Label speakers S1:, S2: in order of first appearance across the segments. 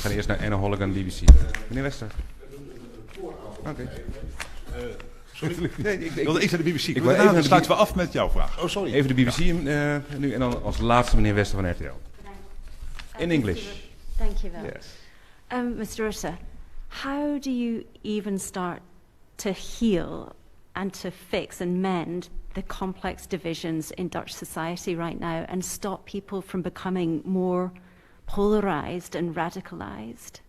S1: gaan eerst naar Anna Holligan, BBC. Meneer Wester. Oké.
S2: Sorry?
S1: Nee,
S2: ik wilde eerst naar de BBC.
S1: Dan
S2: sluiten we af met jouw vraag.
S1: Oh, sorry. Even de BBC nu en dan als laatste meneer Wester van RTL. In English.
S3: Thank you very
S1: Yes.
S3: Mr. Rutte, how do you even start to heal and to fix and mend the complex divisions in Dutch society right now and stop people from becoming more polarized and radicalized?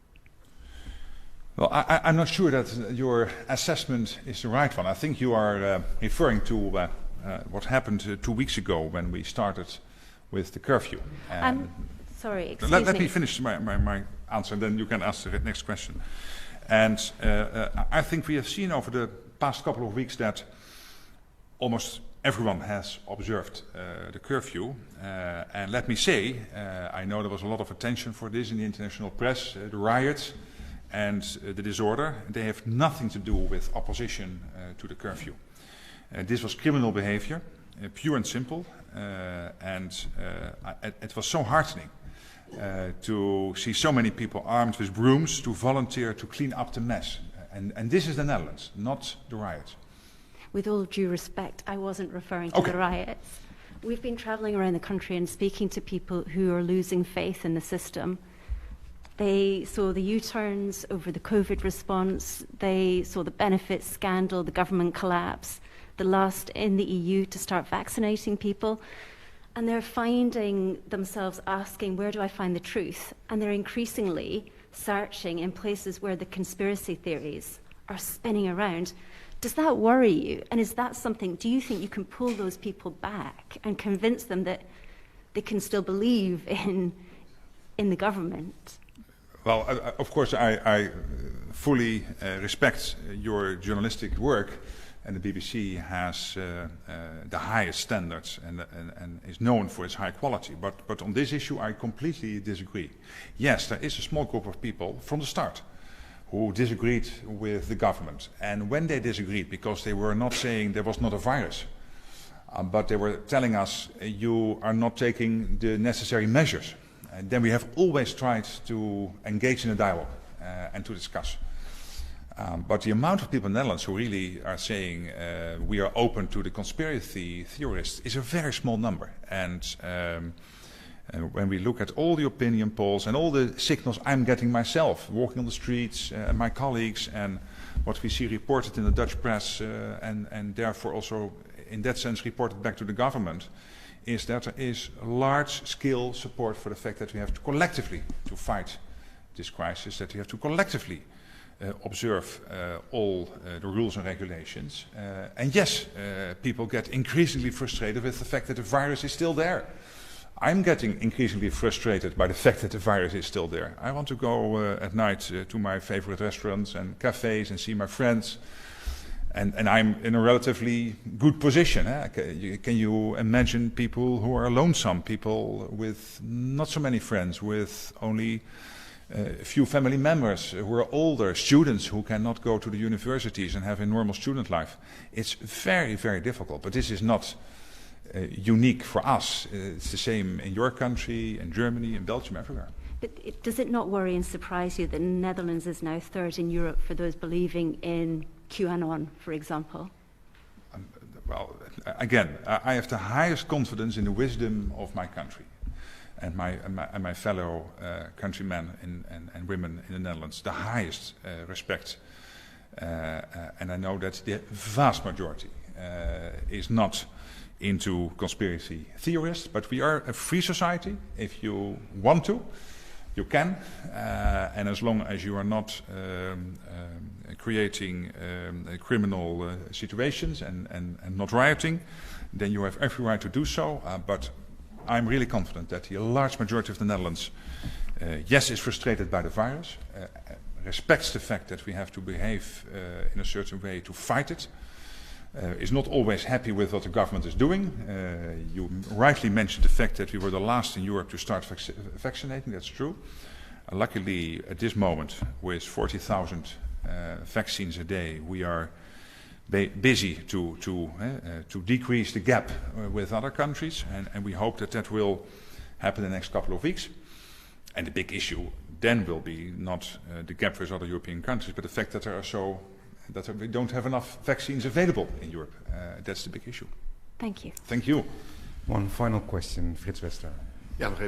S2: Well, I'm not sure that your assessment is the right one. I think you are referring to what happened 2 weeks ago when we started with the curfew.
S3: Sorry, excuse me.
S2: Let me finish my answer, and then you can ask the next question. And I think we have seen over the past couple of weeks that almost everyone has observed the curfew. And let me say, I know there was a lot of attention for this in the international press, the riots and the disorder. They have nothing to do with opposition to the curfew. This was criminal behavior, pure and simple. And it was so heartening to see so many people armed with brooms to volunteer to clean up the mess. And this is the Netherlands, not the riots.
S3: With all due respect, I wasn't referring to the riots. We've been traveling around the country and speaking to people who are losing faith in the system. They saw the U-turns over the COVID response. They saw the benefits scandal, the government collapse, the last in the EU to start vaccinating people. And they're finding themselves asking, where do I find the truth? And they're increasingly searching in places where the conspiracy theories are spinning around. Does that worry you? And is that something, do you think you can pull those people back and convince them that they can still believe in the government?
S2: Well, of course, I fully respect your journalistic work, and the BBC has the highest standards and is known for its high quality. But on this issue, I completely disagree. Yes, there is a small group of people from the start who disagreed with the government. And when they disagreed, because they were not saying there was not a virus, but they were telling us, you are not taking the necessary measures. And then we have always tried to engage in a dialogue and to discuss. But the amount of people in the Netherlands who really are saying we are open to the conspiracy theorists is a very small number. And when we look at all the opinion polls and all the signals I'm getting myself, walking on the streets, my colleagues, and what we see reported in the Dutch press, and therefore also in that sense reported back to the government, is that there is large-scale support for the fact that we have to collectively to fight this crisis, that we have to collectively observe all the rules and regulations. And yes, people get increasingly frustrated with the fact that the virus is still there. I'm getting increasingly frustrated by the fact that the virus is still there. I want to go at night to my favorite restaurants and cafes and see my friends. And I'm in a relatively good position. Can you imagine people who are lonesome, people with not so many friends, with only a few family members who are older, students who cannot go to the universities and have a normal student life? It's very, very difficult. But this is not unique for us. It's the same in your country, in Germany, in Belgium, everywhere.
S3: But does it not worry and surprise you that the Netherlands is now third in Europe for those believing in QAnon, for example?
S2: Well, again, I have the highest confidence in the wisdom of my country and my fellow countrymen and women in the Netherlands. The highest respect. And I know that the vast majority is not into conspiracy theorists, but we are a free society. If you want to, you can, and as long as you are not creating criminal situations and not rioting, then you have every right to do so. But I'm really confident that the large majority of the Netherlands, yes, is frustrated by the virus, respects the fact that we have to behave in a certain way to fight it, is not always happy with what the government is doing. You rightly mentioned the fact that we were the last in Europe to start vaccinating. That's true. Luckily, at this moment, with 40,000 vaccines a day, we are busy to decrease the gap with other countries, and we hope that that will happen in the next couple of weeks. And the big issue then will be not the gap with other European countries, but the fact that we don't have enough vaccines available in Europe. That's the big issue.
S3: Thank you.
S2: Thank you.
S1: One final question, Frits Wester.
S4: Ja, nog even